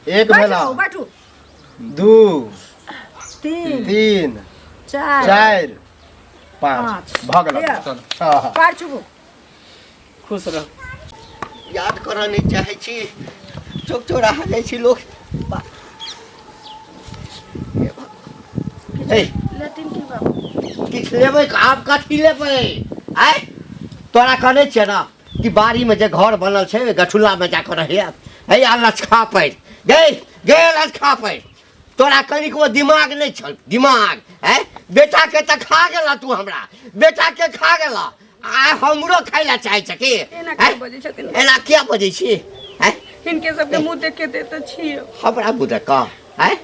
एक भेला बैठू 2 3 3 4 5 भऽ गेल हां पार छुबू खुश रह याद करऽ नहीं चाहे छी चौक चौराहा जाइ छी लोग ए लेटिन की बाबू किछ लेबै आब कथी लेबै आय तोरा कहने छियै ना कि बाड़ी में जे घर बनल छै गठुल्ला में जाकर रहे हे लचखा पड़ गे लचखा पड़ तोरा कनिको दिमाग नहीं छल दिमाग है बेटा के त खा गेला तू हमरा बेटा के खा गेला आ हमरो खाइ ला चाहे छ की एना के बजै छथिन एना किया बजै छी हैं इनके सबके मुंह देख के देते छियै हमरा बुझ का हैं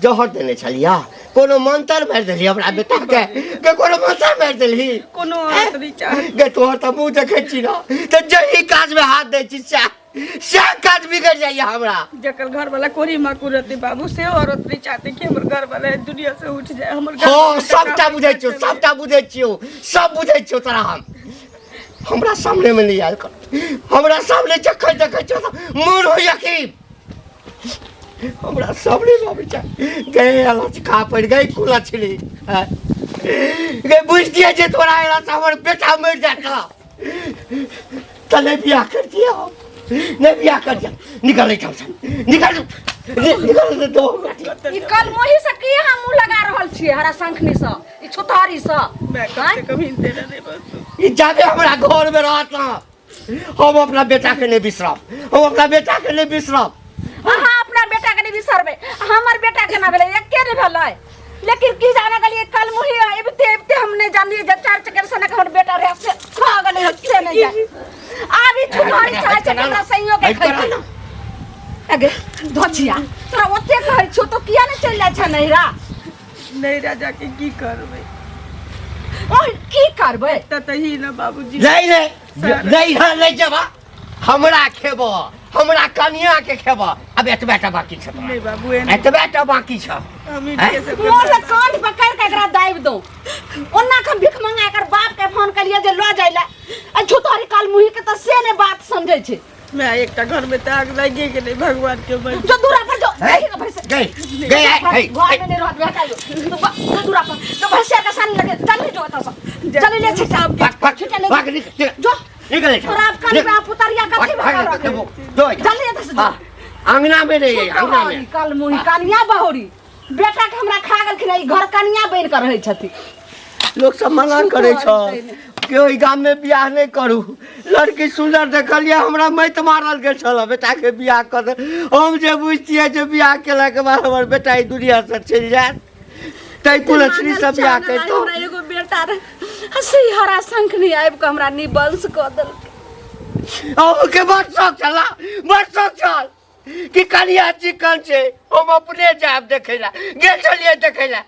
जहर देने छलिया कोनो मंत्र मार देली हमरा बेटा के कोनो मंत्र मार देली कोनो औरत नहीं चाहे गे तोहर त मुंह देखै छी ना त जही काज में हाथ दै छी से काज बिगड़ जाइए हमरा जकर घर वाला कोरी माकू रहते बाबू से औरत नहीं चाहते कि हमर घर वाला दुनिया से उठ जाए हमर घर हां सबटा बुझै छियो सब बुझै छियो तोरा हमरा सामने में नहीं आयल कर हमरा सामने देखै छियो मोर होइया की हमरा सामने में बिचा गए अलच खा पड़ गई कुला छिली गए बुझतिए जे तोरा एला हमर बेटा मर जाता तने बियाह कर दिया नहीं बियाह कर दिया निकल निकल दो ई कल मोही से की हम मुंह लगा रहल छी हरा शंखनी से ई छोथारी से मैं कभी देना नहीं बस ई जाबे हमरा घर में रहत हम अपना बेटा के नहीं बिसरब अहाँ अपना बेटा के नहीं बिसरबे हमर बेटा के ना भेले एके नहीं भेलै लेकिन की जाने गलिए कल मुही एबते हमने जानिए जे 4 चक्कर से ना हमर बेटा रहे से खा गले से नहीं जाए आबी छुपारी चाहे चक्कर सहियो के खै अगे धोचिया तोरा ओते कहै छो तो किया नहीं चल जाय छ नहिरा जाके की करबै ओय की करबै त ही ना बाबूजी नहीं जबा हमरा खेबो हमरा कनिया के खेबो अब एतबेटा बाकी छ नहीं बाबू एतबेटा बाकी छ हम इनके से मोर से काट पकड़ के एकरा दाइब दो ओन्ना हम भिख मंगा कर बाप के फोन करिए जे लो जाइला आ छुतारी काल मुही के त से ने बात समझै छै मैं एकटा घर में ताग लागे के नहीं भगवान के मन जो दूरा पर जो गई घर में नहीं रहत बेटा जो दूरा पर तो भैंसिया का सान लगे जल्दी जो आता जल्दी ले साहब भाग जो निकल और आप काली बा पुतरिया कथि भाग जो जल्दी आता अंगना में नहीं अंगना में काल मुही कनिया बहोरी बेटा के हमरा खा गेल कि घर कनिया बन कर रहै छथि लोग सब मना करे छ केओ गाम में बियाह नहीं करू लड़की सुंदर देखलिए हमरा मैत मारल गेल छल बेटा के बियाह कर हम जे बुझतिए जे बियाह केला के बाद हमर बेटा ई दुनिया से चल जाए तै कुलछनी सब बियाह कर तो हमरा एगो बेटा हसी हरा शंख नहीं आइब के हमरा निबंस क देल अब के बरसक चल कि कनिया चिकन छे हम अपने जाब देखैला गेल छलिए देखैला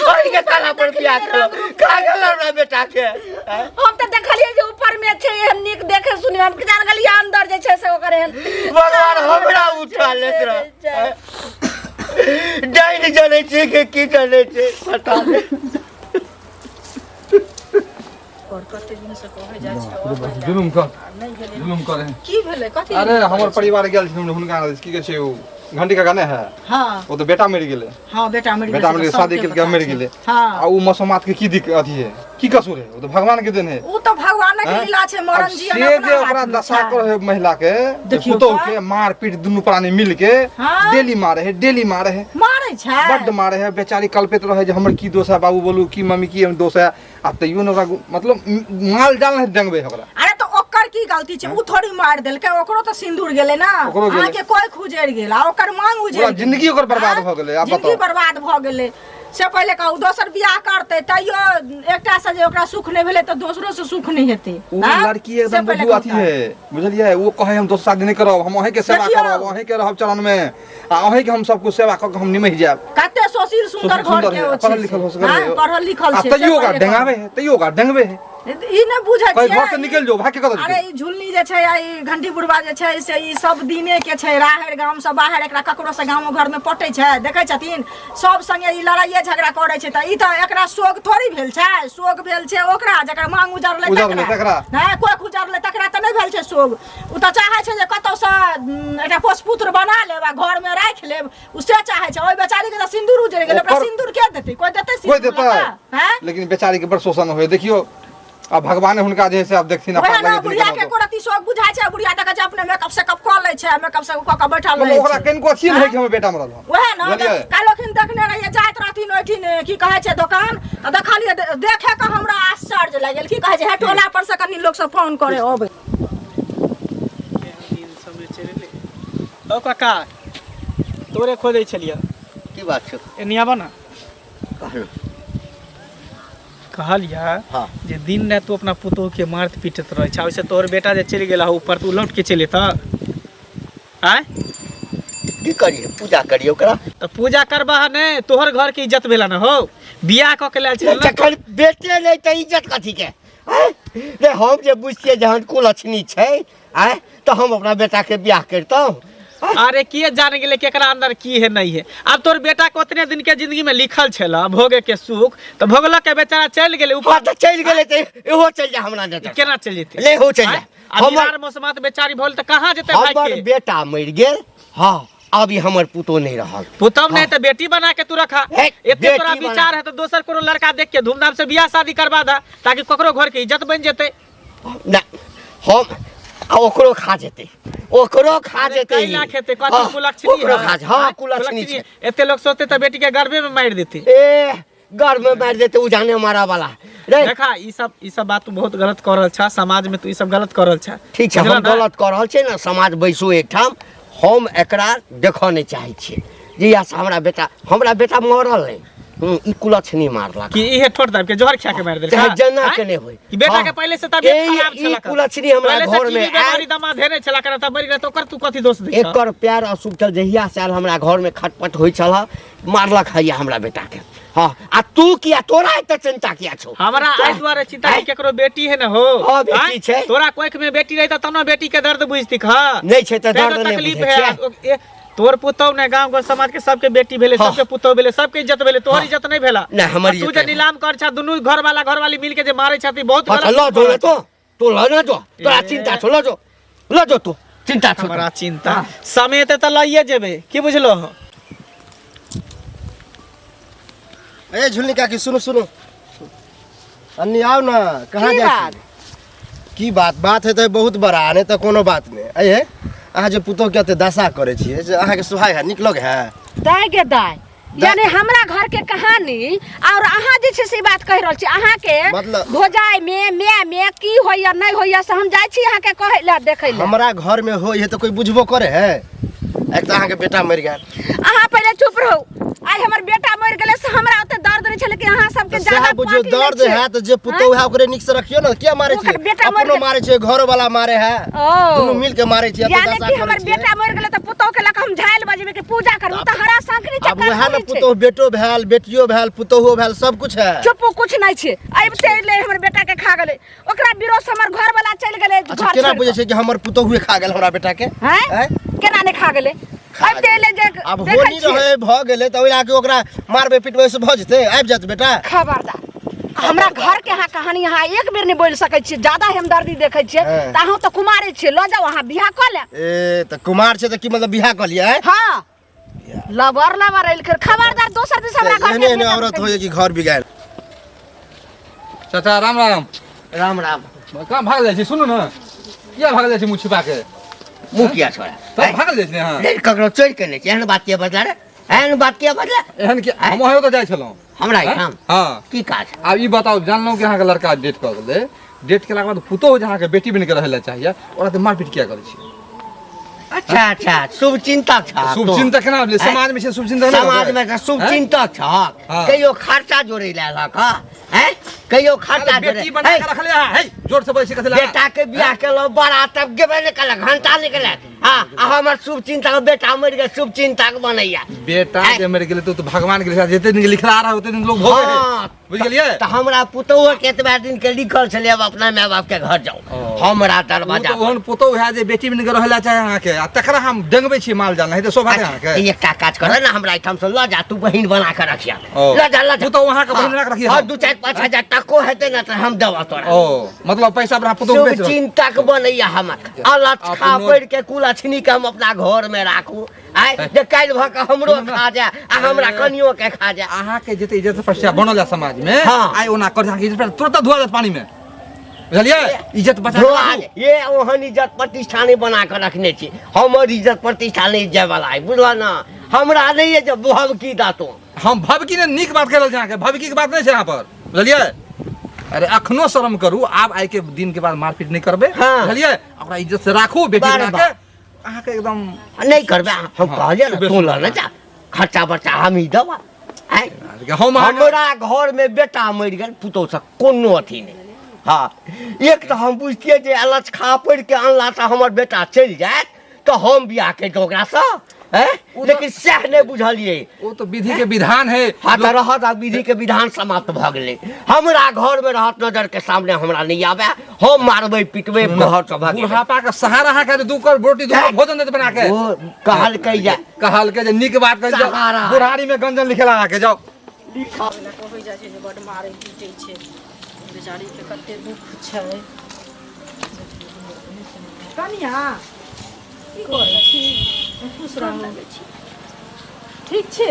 ओही के ताला पर बियाह करो खा गेल हमरा बेटा के हम त देखलिए जे ऊपर में छे हम निक देखे सुनि हम के जान गलिए अंदर जे छे से ओकर एहन भगवान हमरा उठा लेत रह डाइन जले छे के की करे छे पता नहीं और कते दिन से कहै जाय छै जुलुम कर की भेले कथि अरे हमर परिवार गेल छै हुनका की कहै छै घंटी का गाने है हां वो तो बेटा मर गेले हां बेटा मर गेले शादी के मर गेले हां आ उ मसमात के की दिक्कत अथी है की कसूर है वो तो भगवान के देन है उ तो भगवान के लीला छै मरण जी से जे ओकरा दशा कर है महिला के पुतौ के मार पीट दुनु प्राणी मिल के डेली मारे है मारै छै बड मारे है बेचारी कल्पित रहे जे हमर की दोष है बाबू बोलू की मम्मी की दोष है आ तइयो न ओकरा मतलब माल डाल नहीं देंगे ओकरा अरे तो ओकर की गलती छै उ थोड़ी मार देल के ओकरो तो सिंदूर गेले ना आ के कोई खुजर गेल आ ओकर मांग उजर जिंदगी ओकर बर्बाद भ गेलै अब जिंदगी बर्बाद भ गेलै से पहले का दोसर बियाह करते तइयो एकटा से जे ओकरा सुख नहीं भेले तो दोसरो से सुख नहीं हेते उ लड़की एकदम बुझू अथी है बुझलिए वो कहे हम दोसर शादी नहीं करब हम अहे के सेवा करब अहे के रहब चरण में आ अहे के हम सब कुछ सेवा क के हम निमहि जाब कते सोशील सुंदर घर के पढ़ल लिखल हो सके पढ़ल लिखल छै तइयो का डेंगावे है ई न बुझै कोई छियै घर से निकल जो भाग के कत अरे ई झुलनी जे छै आ ई घंटी बुढ़वा जे छै से ई सब दिने के छै राहर गांव से बाहर एकरा ककरो से गांव घर में पटै छै देखै छथिन सब संगे ई लड़ाइये झगड़ा करै छै त ई त एकरा शोक थोड़ी भेल छै शोक भेल छै ओकरा जकरा मांग उजरले तकरा नहीं कोई उजरले तकरा त नहीं भेल छै शोक उ त चाहै छै जे कतौ से एकटा पोषपुत्र बना लेब आ घर में राख लेब उसे चाहै छै ओइ बेचारी के त सिंदूर उजड़ गेल ओकरा सिंदूर के देतै कोई देतै सिंदूर हैं लेकिन बेचारी के बड़ शोषण होय देखियो अब भगवान हुनका जे से अब देखथिन अपन लगे बुढ़िया के कोरती शौक बुझाय छै बुढ़िया तक अपने मेकअप से कप क लै छै मेकअप से क बैठल रहे छै ओकरा केन को अछि है कि हमर बेटा मरल ओहे न कालोखिन देखने रहिए जात रहथिन ओठिन की कहै छै दुकान त देखलिए देखे के हमरा आश्चर्य लागल की कहै छै हेटोला पर से कनी लोग सब फोन करे अबे ओ काका तोरे खोदै छलिए की बात छै एनिया बना कहलो कहलिया हाँ जे दिन रात तू अपना पुतोह के मारत पीटत रहे छ ओइसे तोहर बेटा जे चलि गेला ऊपर तू लौट के चले त आय की करिए पूजा करिए ओकरा त पूजा करबा ने तोहर घर के इज्जत भेला न हो बियाह क के लेल छल जखन बेटे नहीं त इज्जत कथी के रे हम जे बुझिए जहन कुलछनी छै आय तो हम अपना बेटा के बियाह करतौ अरे किए जान गेले केकरा अंदर की है नहीं है अब तोर बेटा को उतने दिन के जिंदगी में लिखल छला भोगे के सुख तो भोगला के बेचारा चल गेले ऊपर त चल गेले त एहो चल जा हमरा नजर केना चल जेते ले हो चल जा हमर मौसमात बेचारी भोल त कहां जेते भाई हमर के बेटा मर गेल हां अभी हमर पुतो नहीं रहल पुतम नहीं तो बेटी बना के तू रखा एते तोरा विचार है तो दोसर कोनो लड़का देख के धूमधाम से बियाह शादी करवा दा ताकि ककरो घर के इज्जत बन जेते ना हम ओकरो खा जेते कैला खेते कथि कुलक्षणी ओकरो खा हां कुलक्षणी छै एते लोग सोचते त बेटी के गर्भे में मार देते ए घर में मार देते उ जाने मारा वाला रे देखा ई सब बात तू बहुत गलत कर रहल छ समाज में तू ई सब गलत कर रहल छ ठीक छै हम गलत कर रहल छै ना समाज बैसो एकठाम हम एकरा देखऽ नहीं चाहै छियै जिया से हमरा बेटा मरल नहीं ई कुलछनी मारला कि इहे ठोट दाब के जोहर खा के मार देल चाहे जना के नहीं होई कि बेटा के पहले से तबियत खराब छला ई कुलछनी हमरा घर में बीमारी दमा धेने छला कर त मरि गेल त ओकर तू कथि दोष दै छ एकर प्यार अशुभ चल जहिया से हमरा घर में खटपट होई छला मारलक हैया हमरा बेटा के हां आ तू किया तोरा एते चिंता किया छौ हमरा आई द्वारे चिंता है केकरो बेटी है न हो हां बेटी छै तोरा कोइख में बेटी रही त तनो बेटी के दर्द बुझती खा नहीं छै त दर्द नहीं बुझै तोर पुतौ ने गांव घर समाज के सबके बेटी भेले सबके पुतौ भेले सबके इज्जत भेले तोहर इज्जत नहीं भेला ना हमर तू जे नीलाम कर छ दुनु घर वाला घर वाली मिल के जे मारे छथि बहुत गलत ल जो तो ल न जो तोरा चिंता छौ ल जो तू चिंता छौ हमरा चिंता समय त लइए जेबे की बुझलो ए झुलनी काकी सुनो अन्नी आओ ना कहाँ जाए की बात है तो बहुत बड़ा नहीं तो कोनो बात नहीं अये अहाँ जो पुतोह के ते दशा करे छिए जे अहाँ के सुहाय है निकलोग है दाय के दाय यानी हमरा घर के कहानी और अहाँ जे छै से बात कह रहल छी अहाँ के मतलब भोजाई में की होइया नहीं होइया से हम जाय छी अहाँ के कहै ला देखै ला हमरा घर में होय है तो कोई बुझबो करे है एक तो अहाँ के बेटा मर गया अहाँ पहले चुप रहू आज हमर बेटा मर गेले से हमरा ओते दर्द नहीं छले कि अहाँ सबके ज्यादा बुझो दर्द है तो जे पुतोह है ओकरे निक से रखियो ना क्या मारे छी अपनो मारे छी घर वाला मारे है दोनों मिल के मारे छी यानी कि हमर बेटा मर गेले त पुतोह के लक हम झाइल बजबे के पूजा करू त हरा शंकरी चक्कर अब वह ना पुतोह बेटो भेल बेटियो भेल पुतोहो भेल सब कुछ है चुप कुछ नहीं छे आइबते ले हमर बेटा के खा गेले ओकरा विरोध हमर घर वाला चल गेले अच्छा केना बुझे छै कि हमर पुतोह खा गेल हमरा बेटा के हैं केना ने खा गेले आइबते ले जे अब होनी रहे भ गेले त ओइला के ओकरा मारबे पिटबे से भ जते आइब जात बेटा खबरदार हमरा घर के हां कहानी यहाँ एक बेर नहीं बोल सकै छी ज्यादा हमदर्दी देखै छियै त अहाँ त कुमारी छी ल जाओ अहाँ बियाह क ले ए त कुमार छै त की मतलब बियाह क लिया है हां लबर एल खबरदार दोसर दिन हमरा घर में नहीं औरत होय कि घर बिगाड़ चाचा राम राम कहां भाग जाय छी सुनु न किया भाग जाय छी मुंह छिपा के मुंह किया छोड़ा तब भाग जाय छी हां रे ककरो चोर के ले एहन बात के बदला रे एहन बात के बदला एहन के हम हो तो जाय छलो हमरा हम हां की काज अब ई बताओ जानलो कि अहाँ के लड़का डेट कर गेले डेट केला के बाद पुतोह जहाँ के बेटी बन के रहला चाहिए ओरा त मारपीट किया करे छी अच्छा शुभ चिंतक छ शुभ चिंतक केना भेलै समाज में छै शुभ चिंतक समाज में शुभ चिंतक छ कहियो खर्चा जोड़ै ला का हैं कहियो खर्चा जोड़ै बेटी बना के रखले है जोर से बोलै छी कथि ला बेटा के बियाह केलो बड़ा तब गेबे ने कल घंटा निकले हाँ हमर शुभ चिंता के बेटा मर गए शुभ चिंता के बनैया बेटा जे मर गेले तो भगवान के जेते दिन लिखला रहा होते दिन लोग भोगे हाँ, बुझ गेलिए तो हमरा पुतौह के एतबा दिन के लिखल छले अब अपना माय बाप के घर जाऊ हमरा दरवाजा तो ओहन पुतो है जे बेटी में रहला चाहे अहाँ के आ तकरा हम डंगबै छी माल जाल नहीं तो शोभा दे अहाँ के एकटा काज कर ना हमरा ठाम से ल जा तू बहिन बना के रखिया ओ। ल जा पुतो वहां के बहिन रखिए और 2-4-5 हजार टको हेते ना तो हम देवा तोरा ओ मतलब पैसा अपना पुतो शुभ बेच रहो चिंता के बनैया हमर अलच खा पड़ के कुल अछनी के हम अपना घर में राखू आय जे काल भ के हमरो खा जा आ हमरा कनियो के खा जा अहाँ के जते इज्जत प्रश्या बनल है समाज में हाँ। आइ ओना कर के इज्जत तुरंत धुआ जात पानी में बुझलिए इज्जत बचा के भगवान राखू। ये ओहन इज्जत प्रतिष्ठाने बना के रखने छी हमर इज्जत प्रतिष्ठान नहीं जाय वाला है बुझला ना हमरा नहीं है जब भवकी दातो हम भवकी ने नीक बात करल जहाँ के भवकी के बात नहीं है यहाँ पर बुझलिए अरे अखनो शर्म करू आब आइ के दिन के बाद मारपीट नहीं करबे हाँ। बुझलिए अपना इज्जत से राखू बेटी बार बना के अहाँ के एकदम नहीं करबे हम कहलिए ना तू ल जा खर्चा बर्चा हम ही देबा आय हम अहाँ के- हमरा घर में बेटा मर गेल पुतौ से कोनो अथी नहीं हाँ एक तो हम बुझतिए जे अलच खा पड़ के अनला से हमर बेटा चल जाए तो हम बियाह के ओकरा से हैं लेकिन सह नहीं बुझलिए वो तो विधि के विधान है हाँ तो रहत विधि के विधान समाप्त भ गेले हमरा घर में रहत नजर के सामने हमरा नहीं आवे हम मारबे पिटबे घर से भागे बुढ़ापा का सहारा है के दू कर रोटी दू कर भोजन देते बना के वो कहल कह जा कहल के जे नीक बात कर सहारा है। बुढ़ारी में गंजन लिखेला आके जाओ हो जाइ छै जे बड मारै पीटै छै बेचारी के कते दुख छै कनिया की करै छी खुश रहू ठीक छै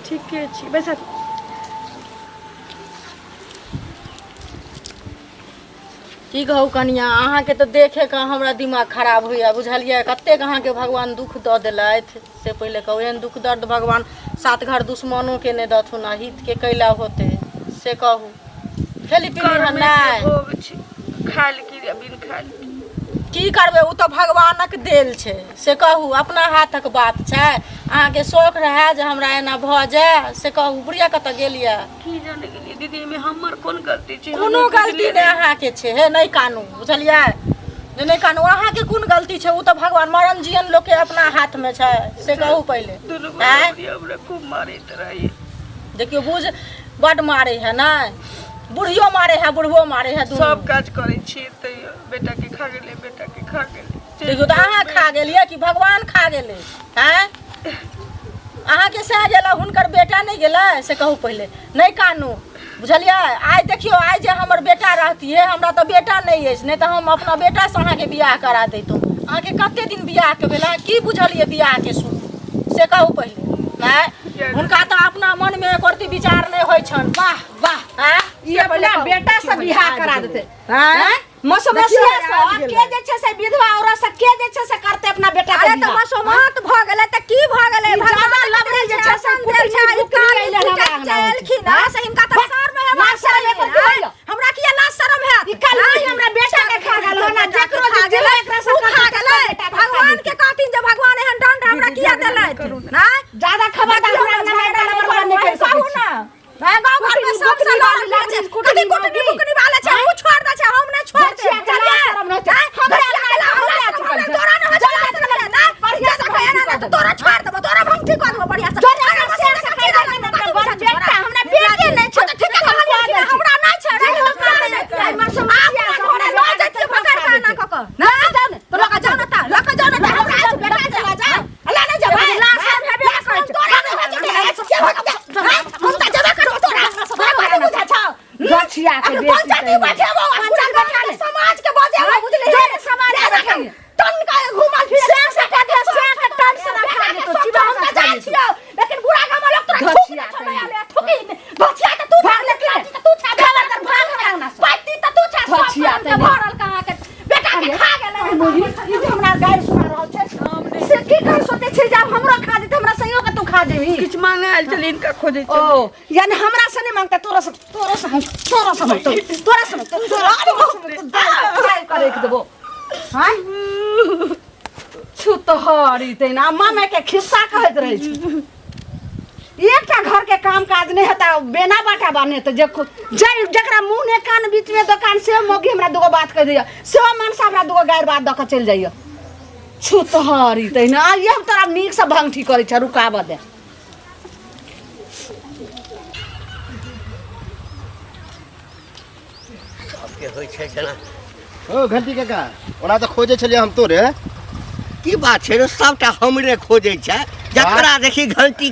ठीके छी बैसा की कहू कनिया अहाँके तऽ देखे के हमरा दिमाग खराब होइए बुझलियै कतेक अहाँके भगवान दुख दऽ देलथि से पहिले कहू एहन दुख दर्द भगवान सात घर दुश्मनों के नहि दथुन आ हित के कैला होते से कहू खेली पीली हम नहि खाइल की बिन खाइल की करबै ओ तऽ भगवानक देल छै से कहू अपना हाथक बात छै अहाँके शौक रहै जे हमरा एना भऽ जाय से कहू बुढ़िया कतऽ गेल यऽ की जाने गेलिए दीदी में हमर कोन गलती छै कोनो गलती नहि अहाँके छै हे नहि कानू बुझलियै जे नहि कानू अहाँके कोन गलती छै ओ तऽ भगवान मरण जियन लोक के अपना हाथ में छै से कहू पहिले दुनू आँय? हमरा खूब मारैत रहिए देखियो बुझ बड मारे है ना बुढ़ियो मारे है बुढ़बो मारे है दुनू सब काज करै छी तैयो बेटा के खा गेले बेटा के खा गेले देखियो तऽ अहाँ खा गेलियै कि भगवान खा गेलै हैं अहाँके सह गेला हुनकर बेटा नहि गेलै से कहू पहिले नहि कानू बुझलियै आइ देखियो आइ जे हमर बेटा रहतियै हमरा तऽ बेटा नहि अछि नहि तऽ हम अपना बेटासँ अहाँके बियाह करा दैतहुँ अहाँके कते दिन बियाहके भेल की बुझलियै बियाहके सुन से कहू पहिले हैं हुनका तऽ अपना मनमे एको रत्ती विचार नहि होइ छनि वाह वाह हैं ई अपना बेटा से बियाह करा देते हैं मसमसिया के जे छै से विधवा औरत से के जे छै से करते अपना बेटा के अरे तो मसोमत भ गेलै त की भ गेलै भगवान लबरे जे छै से देल छै ई काली चलखिन ना से इनका त सर में है मास्टर ले हमरा किया ना शर्म है ई काली हमरा बेटा के खा गेल ना जेकरो जे गेलै एकरा से खा गेलै भगवान के कहथिन जे भगवान एहन दंड हमरा किया देलै ना ज्यादा खबरदार हमरा बेटा पर नहीं कर कहू ना मैं गांव घर में सब से लड़ छै कुटनी कुटनी वाला छै उ छोड़ दे छै हम नहीं छोड़ दे चलिए हमरा तोरा न हो जा ना बढ़िया से कहया ना तो तोरा छोड़ देबो तोरा हम ठीक कर देबो बढ़िया से बेटा हमरा बेटे नहीं छै ठीक है हमरा नहीं छोड़ हमरा लो जाती पकड़ के ना कक ना जाओ तो लगा जाओ ना लगा जाओ ना हमरा बेटा चला जा अल्लाह नहीं जा लाश है बेटा तोरा न हो जा हम त जबा करो तोरा बुझा छ गछिया के बेटी बचाबो समाज के बचाबो बुझली है समाज के रखिए तन का घुमा फिर से काटे से टन से रखा दे तो जीवा हम जाय छियो लेकिन बुढ़ा का लोग तोरा गछिया ठुकी गछिया त तू भाग लेके तू छा खबर कर भाग ना पाती त तू छा गछिया त भरल कहां के बेटा के खा गेलै मुझी ई हमरा गाय सुना रहल छै से की कर सोते छै जब हमरा खा दे हमरा सहियो के तू खा देबी किछ मांगे आइल चल इनका खोजे ओ यानी हमरा से नहीं मांगता तोरा से करे के देबो हां छु तो हरी तेना मामे के खिस्सा कहत रहे छी एकटा घर के काम काज नहीं होता बेना बाटा बने तो जकरा मुंह ने कान बीच में दुकान से मोगी हमरा दुगो बात कह दिया से मन से हमरा दुगो गायर बात द के चल जाइयो छुतहरी तैने आइए हम तोरा नीक से भंगठी करै छ रुकाब दे सबके होइ छै जेना ओ घंटी काका ओना तऽ खोजे छलियै हम तोरे की बात छै रे सबटा हमरे खोजै छै जकरा देखी घंटी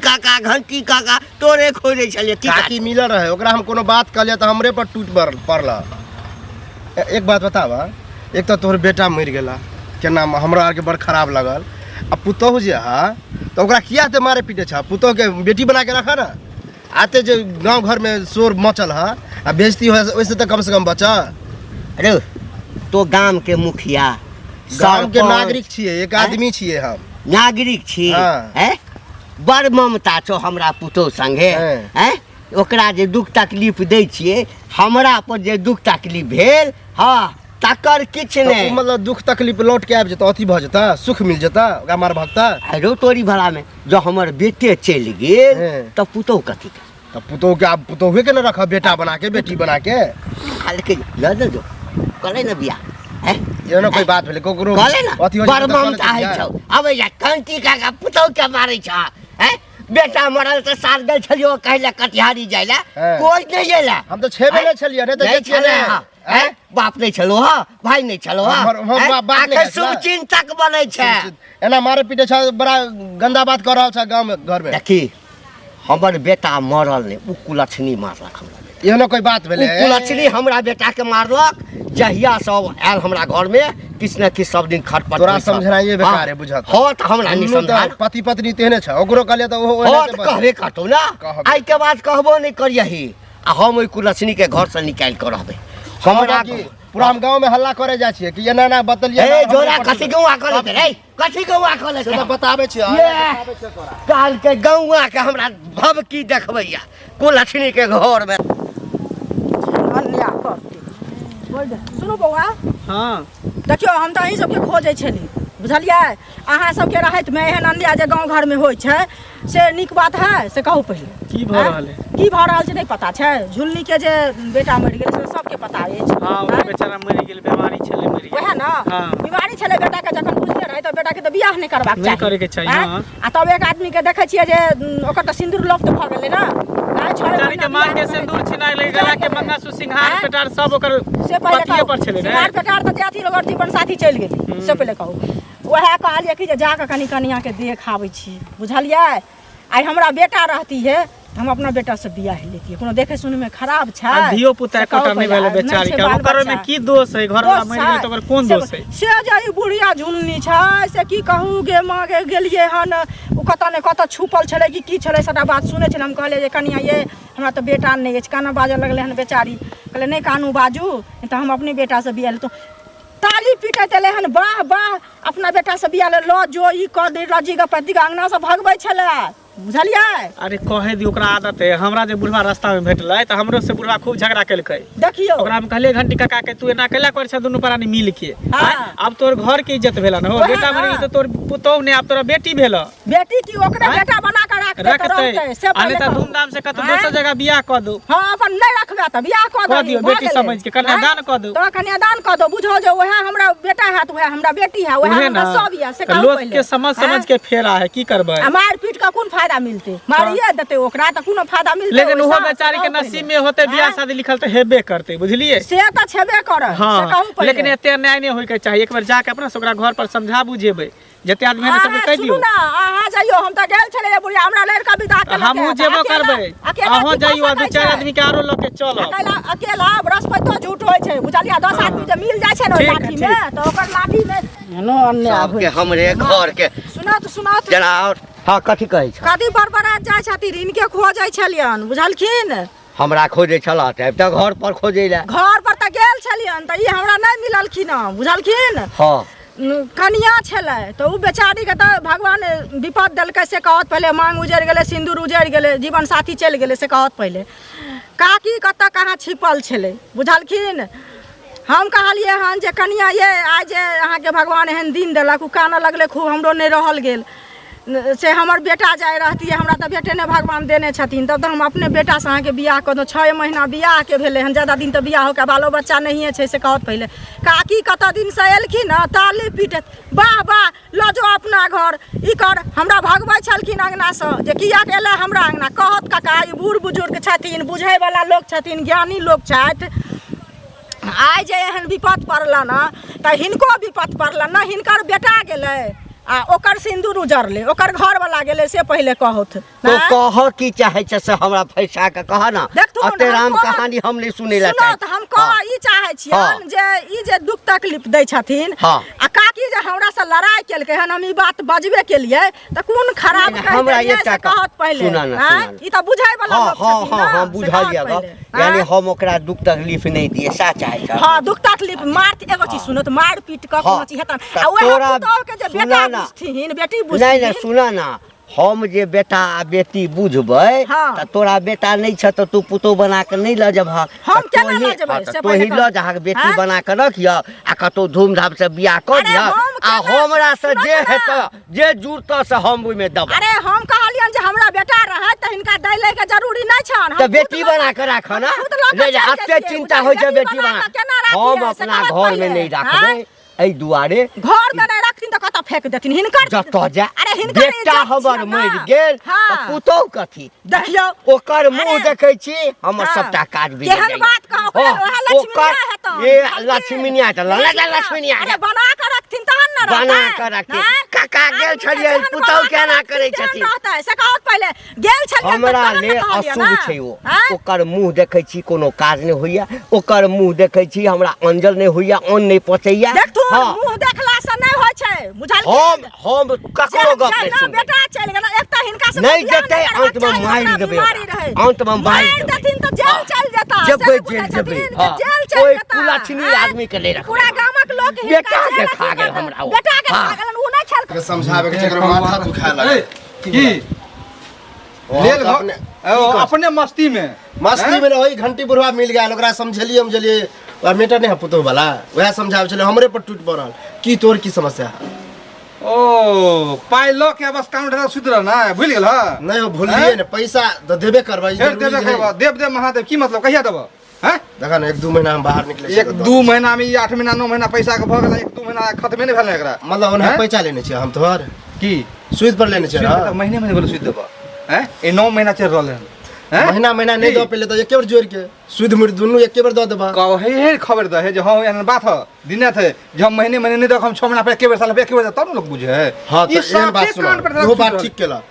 काका तोरे खोजै छलिए की काकी मिलल रहे ओकरा हम कोनो बात कहलिए तऽ हमरे पर टूट पड़ला एक बात बतावा एक तो तोहर बेटा मर गेला केना हमरा आर के बड़ खराब लगल आ पुतोह जे हा तो ओकरा किया ते मारे पीटे छ पुतोह के बेटी बना के रखा ना आते जो गांव घर में शोर मचल हा आ बेइज्जती हो वैसे तो कम से कम बचा अरे तो गांव के मुखिया गांव के नागरिक छिए एक आदमी छिए हम नागरिक छी हाँ। हैं बड़ ममता छौ हमरा पुतोह संगे हैं ओकरा जे दुख तकलीफ दै छिए हमरा पर जे दुख तकलीफ भेल हाँ तकर किछ नहीं मतलब दुख तकलीफ लौट के आबि जता अथी भ जता सुख मिल जता ओकरा मार भक्ता अरे तोरी भला में जो हमर बेटे चल गेल तब पुतोह कथी के तब पुतोह के आप पुतोह के न रखा बेटा बना के बेटी बना के खाली के ल दे जो करे न बिया हैं ये न कोई बात भेले कोकरो कहले ना अथी हो बड़ ममता है छौ अबे या कंटी काका पुतोह के मारै छ हैं बेटा मरल त साल गल छलियो कहले कटिहारी जाइला कोई नहीं गेला हम तो 6 बेले छलिए रे नहीं तो छले हैं बाप नहीं छलो हा भाई नहीं छलो हा हम बाप नहीं आखिर शुभ चिंतक बनै छै एना मारे पीटे छ बड़ा गंदा बात कर रहल छ गांव में घर में देखी हमर बेटा मरल ने उ कुलछनी मारलक हमरा ये न कोई बात भेले कुलछनी हमरा बेटा के मारलक जहिया सब आयल हमरा घर में किछ न किछ सब दिन खटपट तोरा समझनाइए बेकार है बुझत हो त हमरा नहीं समझा पति पत्नी तेहने छ ओकरो कहले त ओ हो त कहबे करतो ना आई के बाद कहबो नहीं करियही आ हम ओइ कुलछनी के घर से निकाल के रहबे हमरा पूरा हम गांव में हल्ला करे जा छिए कि एना ना बतलिए ए जोरा कथि गौआ करे रे कथि गौआ करे से बताबे छी काल के गौआ के हमरा भबकी देखबैया कुलछनी के घर में अन्या करते बोल दे सुनो बौआ हाँ देखियो हम तऽ अहीं सबके खोजै छली बुझलियै अहाँ सबके रहैत में एहन अन्या जे गांव घर में होइ छै से नीक बात है से कहू पहिले की भऽ रहल है की भऽ रहल छै नहीं पता छै झुलनी के जे बेटा मरि गेल से सबके पता अछि हाँ वो बेचारा मरि गेल बीमारी छले मरि गेल वएह ना हाँ। बीमारी छले बेटा के जखन बुझले रहे तो बेटा के तो बियाह नहीं करबाक नहीं चाही करे के चाहिए, हैं? हाँ। आ तब एक आदमी के देखै छियै जे ओकर तऽ सिंदूर लोक तऽ भऽ गेलै ना बेचारी के मांग के सिंदूर छिनाय ले गला के मंगलसूत्र सिंहार पेटार सब ओकर से पहिले पतिये पर छले ने सिंगार पेटार तऽ जाति लोग जीवन साथी चलि गेली से पहिले कहू वएह कहलिए कि जे जाके कनी कनिया के देख आबै छी बुझलियै आइ हमरा बेटा रहती है हम अपना बेटा से बियाह लेती कोनो देखे सुने में खराब छै धियो पुता कोटा नहीं भेले बेचारी के ओकर में की दोष है घर वाला मरि गेल त ओकर कोन दोष है से जे ई बुढ़िया झुलनी छै से की कहू गे माँ के गेलिए हन उ कत ने कत छुपल छले की छले सबटा बात सुनै छै हम कहले जे कनिया ये हमरा तो बेटा नहीं अछि काना बाजे लगले हन बेचारी कहले नहीं कानू बाजू त हम अपने बेटा से बियाह लेतो ताली पीटे देले हन वाह वाह अपना बेटा से बियाह ले लो जो ई कर दे रजी के पति के अंगना से भगबै छले बुझलियै अरे कहे दी ओकरा आदत है हमरा जे बुढ़वा रास्ता में भेटलै त हमरो से बुढ़वा खूब झगड़ा केलकै देखियो ओकरा हम कहले घंटी काका के तू एना कैला कर छ दुनु प्राणी मिल के अब तोर घर के इज्जत भेला न हो बेटा मरि गेल त तोर पुतौह ने अब तोरा बेटी भेल बेटी की ओकरा बेटा बना के रखते से अरे त धूमधाम से कत दोसर जगह बियाह क दो हां अपन नहीं रखबे त बियाह क दियो बेटी समझ के कन्यादान क दो तो कन्यादान क दो बुझो जो वह हमरा बेटा है तो वह हमरा बेटी है वह हमरा सब है से कहू लोग के समझ के फेरा है की करबै मार पीट का कोन फायदा मिलते मारिए देते ओकरा त कोनो फायदा मिलते लेकिन वो बेचारी के नसीब में होते बियाह शादी लिखल त हेबे करते बुझलिए से त छेबे करे से कहू लेकिन एते अन्याय नहीं होय के चाहिए एक बार जाके अपना ओकरा घर पर समझा बुझेबै जते आदमी है सब कह दियो ना अहाँ जाइयो हम त गेल छले बुढ़िया हमरा लड़का विदा के हमहु जेबो करबै अहाँ जाइयो दो चार आदमी के आरो लोग के चलो अकेला बृहस्पति तो झूठ होय छै बुझलिया 10 आदमी जे मिल जाय छै न लाठी में तो ओकर लाठी में नो अन्याय सबके हमरे घर के सुनात जना और हां कथि कहै छ कथि बरबरात जाय छथि इनके खोजै छलियन बुझलखिन हमरा खोजै छला त घर पर खोजै ले घर पर त गेल छलियन त ई हमरा नहीं मिललखिन बुझलखिन हां कनिया छले तो उ बेचारी के त भगवान विपद देलकै से कहत पहले मांग उजड़ गेले सिंदूर उजड़ गेले जीवन साथी चल गेले से कहत पहले काकी कत कहाँ छिपल छले बुझलखिन हम कहलिए हन जे कनिया ये आज जे अहाँ के भगवान एहन दिन देलक उ काना लगले खूब हमरो नहीं रहल गेल से हमर बेटा जाय रहती है हमरा तऽ बेटे ने भगवान देने छथिन तब तऽ हम अपने बेटा से अहाँके बियाह कऽ दो 6 महीना बियाह के भेले हन ज्यादा दिन तऽ बियाह होके बालो बच्चा नहिए छै से कहत पहिले काकी कत दिन से एलखिन न ताली पीटत वाह वाह ल जो अपना घर ई कर हमरा भगबै छलखिन अंगना से जे किया के एले हमरा अंगना कहत काका ई बूढ़ बुजुर्ग छथिन बुझै वाला लोग छथिन ज्ञानी लोग छथि आइ जे एहन विपत पड़ल न तऽ हिनको विपत पड़ल न हिनकर बेटा गेलै आ ओकर सिंदूर उजरले ओकर घर वाला गेले से पहले कहत तो कह की चाहे छ से हमरा फैसा के कह ना अते राम कहानी हम नहीं सुनै ला सुनो त हम कह ई चाहे छियन जे ई जे दुख तकलीफ दै छथिन आ काकी जे हमरा से लड़ाई केलकै हन हम ई बात बजबे केलिए त कोन खराब हमरा एकटा कहत पहले ई त बुझाय वाला लोग छथिन हां हां बुझा लिया यानी हम ओकरा दुख तकलीफ नहीं दिए सा चाहे छ हां दुख तकलीफ मार एगो चीज सुनो त मार पीट क कोनो चीज हेतन आ ओहे पुतौ के जे बेटा बुझथिन बेटी बुझथिन नहीं सुना ना हम जे बेटा आ बेटी बुझबै त तोरा बेटा नहीं छ त तू पुतो बना के नहीं ल जब हम केना ल जबै से तो ही ल जहाँ बेटी बना के रखिया आ कतो धूमधाम से बियाह कर दिया आ हमरा से जे हेत जे जुड़त से हम ओइ में दब अरे हम कहलियन जे हमरा बेटा रहे त हिनका दै ले के जरूरी नहीं छन त बेटी बना के राख ना ले अते चिंता होय छै बेटी बना हम अपना घर में नहीं राखबै एई दुआरे घर में नहीं रखथिन त कत फेंक देथिन हिनकर जत जा अरे हिनकर बेटा हमर मर गेल त पुतौ कथी देखियो ओकर मुंह देखै छी हमर सबटा काज बिगड़ केहन बात कहो ओहे लक्ष्मी हेतौ ये लक्ष्मीनिया त लक्ष्मीनिया अरे बना के रखथिन तहन न बना के रखथिन काका गेल छलिए पुतौ केना करै छथिन से कहत पहिले गेल छलिए हमरा ले अशुभ छै ओ ओकर मुंह देखै छी कोनो काज नै होइया ओकर मुंह देखै छी हमरा अंजल नै होइया अन्न नै पचैया मुंह देखला से नहीं होय छै बुझल हम ककरो गप नै सुन बेटा चल गेल एक त हिनका से नहीं जेतै अंत में मार देबै अंत में मार देथिन त जेल चल जेता जेबै जेल जेबै जेल चल कोई जेता कुलाछनी आदमी के ले रख पूरा गामक लोग बेटा के खा गेल हमरा बेटा के खा गेलन उ नहीं खेल के समझावे के जकरा माथा दुखाय लागे की लेल अपने मस्ती में रही घंटी बुढ़वा मिल गया ओकरा समझलिए और मीटर नहीं है पुतो वाला वह समझावे चले हमरे पर टूट पड़ल की तोर की समस्या है ओ पाई लो के बस काउंटर सुधर ना भूल गेल ह नहीं भूलिए ने पैसा तो देबे करबा देव महादेव की मतलब कहिया देबो हैं देखा ना 1-2 महीना हम बाहर निकले 1-2 महीना में 8 महीना 9 महीना पैसा के भ गेल 1-2 महीना खत्म नहीं भेल एकरा मतलब उन्हें पैसा लेने छे हम तोहर की सूद पर लेने छे ना महीने महीने बोले सूद देबो हैं ए 9 महीना चल रहले महीना नहीं दो पहले तो एक बार जोड़ के सूद मुड़ दोनों एक बार दो देबा कहो हे खबर द है जो हां एन बात ह दिने थे जो हम महीने नहीं दो हम 6 महीना पे एक बार साल पे एक बार तब लोग बुझे हां तो एन बात सुनो वो बात ठीक केला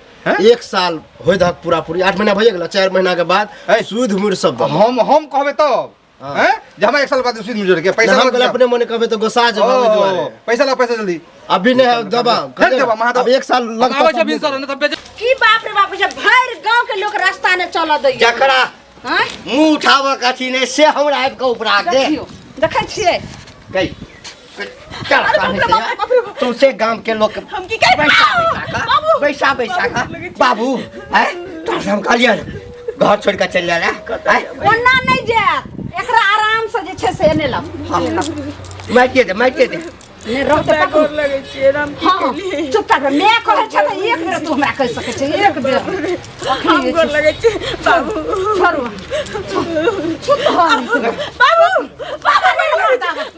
1 साल होय द पूरा पूरी 8 महीना भइए गेला 4 महीना के बाद सूद मुड़ सब हम कहबे तब हैं जे हम 1 साल बाद सूद मुड़ के पैसा हम अपने मने कहबे तो गोसा जब दुआरे पैसा जल्दी अभी नहीं दबा अब 1 साल लग आवे छै 20 साल न तब की बाप रे बाप जे भर गांव के लोग रास्ता ने चल दै जकरा मुंह उठावा कथी ने से हमरा आबि के उपरा दे देखै छियै गई तुमसे गांव के लोग हम की कर बैसा का बाबू है हम कहलिए घर छोड़ के चल जाला ओन्ना नहीं जात एकरा आराम से जे छै से ने ला माइके दे ने रहते पकड़ लगे छै राम की केली चुपचाप मैं कहै छ त एक बेर तू हमरा कह सकै छै एक बेर हम गोर लगे छै बाबू छोरू चुप बाबू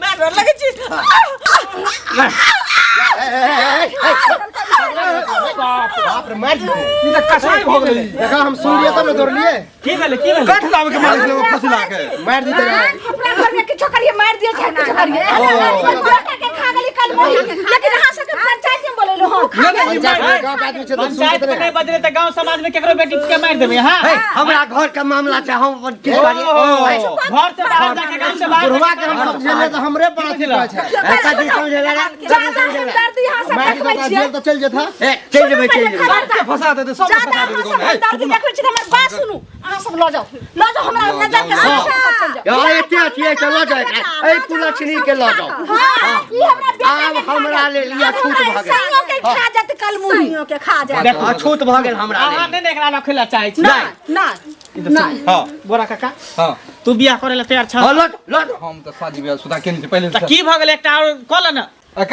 मैं गोर लगे छी बाप रे मार दे ई त कसाई हो गेलै देखा हम सुन लिए तब न दौड़ लिए की भेले कठ लावे के मार देले फसला के मार दी तेरे अपना घर में किछो करिए मार दिए छै ना करिए बेटा के खा गेली कल मोही लेकिन हां से पंचायत में बोलेलो हां गांव के आदमी छे तो पंचायत में नहीं बदले त गांव समाज में केकरो बेटी के मार देबे हां हमरा घर के मामला छै हम अपन किस बारी घर से बाहर जाके गांव से बाहर बुढ़वा के हम समझेले तो हमरे पर अथी छै ऐसा नहीं समझेला ना दर्दी हां से मार देखै के छियै जेल तो चल जेथा चल जेबै फसा दे सब फसा दे दर्दी देखै छियै हमर बात सुनू अहाँ सब ल जाओ हमरा नजर के सामने चल जाओ यार एते अथी चलो जाए ए कुलछनी के ल जाओ हां ई हमरा आब हमरा ले लिया छूट भ गेल साइयों के खा जात कल मुहियों के खा जात छूट भ गेल हमरा अहाँ ले नहीं एकरा रखेला चाहे छी ना हां बोरा काका हां तू बियाह करे ला तैयार छ लट हम त शादी बियाह सुदा केनी पहले त की भ गेल एकटा और कल न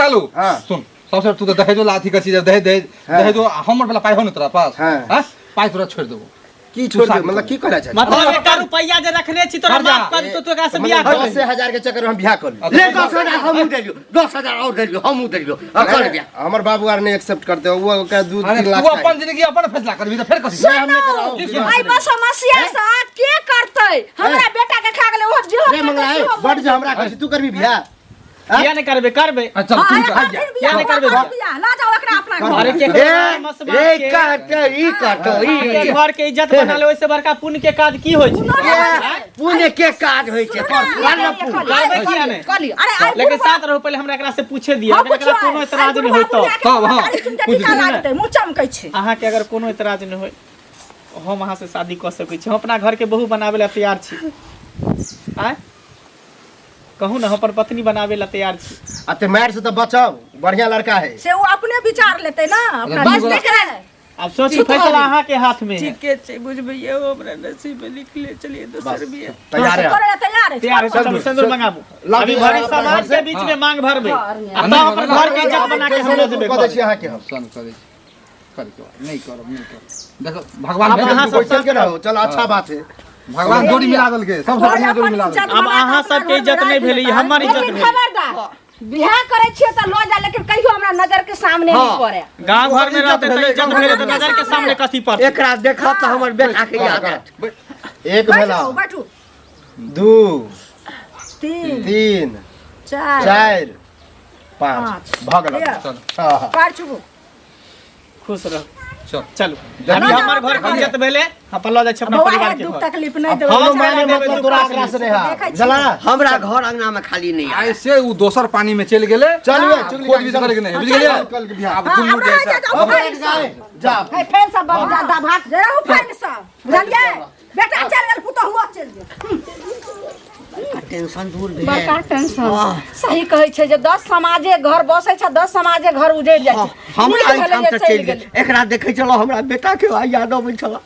कालू सुन सबसे तू तो दहेजो लाथी का चीज दहेजो हमर वाला पाई हो न तोरा पास हाँ। हां पाई तोरा छोड़ देबो की छोड़ दे मतलब की करे छै मतलब 1 रुपया जे रखने छी तोरा बाप कर तो तोरा से बियाह कर 10,000 के चक्कर में हम बियाह कर ले 10,000 हमू दे लियो 10,000 और दे लियो हमू दे लियो कर दिया हमर बाबू आर नहीं एक्सेप्ट करते वो का 2-3 तू लाख अपन जिंदगी अपन फैसला करबी त फिर कथि हम नहीं कराओ आई बस समस्या से के करतै हमरा बेटा के खा गेलै ओ रे मंगला है बड़ जे हमरा कहै तू करबी बियाह किया नहीं करबे करबे चल तू कर क्या नहीं करबे ला जाओ एकरा अपना अरे के ए कहते ई कहतो ई घर के इज्जत बना ले ओइसे बड़का पुण्य के काज की होय छै पुण्य के काज होय छै कर करबे किया नहीं कली अरे लेकिन साथ रहो पहले हमरा एकरा से पूछे दिए अगर एकरा कोनो एतराज नहीं होय तो तब हां पूछ लागतै मुंह चमकै छै अहाँ के अगर कोनो एतराज नहीं होय हम अहाँ से शादी कर सकै छी हम अपना घर के बहू बनावे ला तैयार छी आय कहूँ ना हम अपन पत्नी बनावे ला तैयार छी आ ते मार से तो बचाओ बढ़िया लड़का है से वो अपने विचार लेते ना अपना बस देख रहे अब सोची फैसला अहाँ के हाथ में है ठीके छै बुझबै ये हमरा नसीब में लिख ले चलिए दोसर बियाह तैयार है करे तैयार है तैयार है चलो सिंदूर मंगाबू अभी भरी समाज के बीच में मांग भरबे अब तो अपन घर के इज्जत बना के हम ले देबे कह दै छी अहाँ के हम सन करे नहीं करो देखो भगवान अब अहाँ कोई चल के रहो चल अच्छा बात है भगवान जोड़ी मिला दल के सबसे बढ़िया जोड़ी मिला दल अब अहाँ सबके इज्जत नहीं भेलै हमर इज्जत भेलै खबरदार बियाह करे छियै त लो जा लेकिन कहियो हमरा नजर के सामने नहीं पड़े गांव घर में रहते तो इज्जत भेलै तो नजर के सामने कथी पर एकरा देखा त हमर बेटा के याद आत एक भेला बैठू 2 तीन 3 चार 4 5 भगल हां पार छुबू खुश रह चल चलो अभी हमर घर के इज्जत भेलै अपन लो जाय छै अपना परिवार के दुख घर तकलीफ नहीं देबे हम माने मतलब तोरा एकरा से रहा जला हमरा घर अंगना में खाली नहीं आए ऐसे वो दोसर पानी में चल गेले चलिए खोज भी करे के नहीं बुझ गेलिए कल के बियाह अब दुनू जैसा जा है फैन सब ज्यादा भाग जरा हो फैन सब बुझलिए बेटा चल गेल पुतो हुआ चल गेल टेंशन दूर भे बड़का टेंशन सही कहै छै जे 10 समाजे घर बसै छै 10 समाजे घर उजड़ जाइ छै हम ठाम से चल गेल एकरा देखे चलो हमरा बेटा के याद आबै छला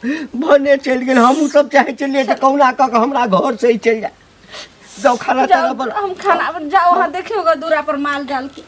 भने चल गेल हमहू सब चाहे चलिए त कौना क के हमरा घर से ही चल जाए जाओ खाना हम खाना जाओ वहां देखियोगा दूरा पर माल डाल के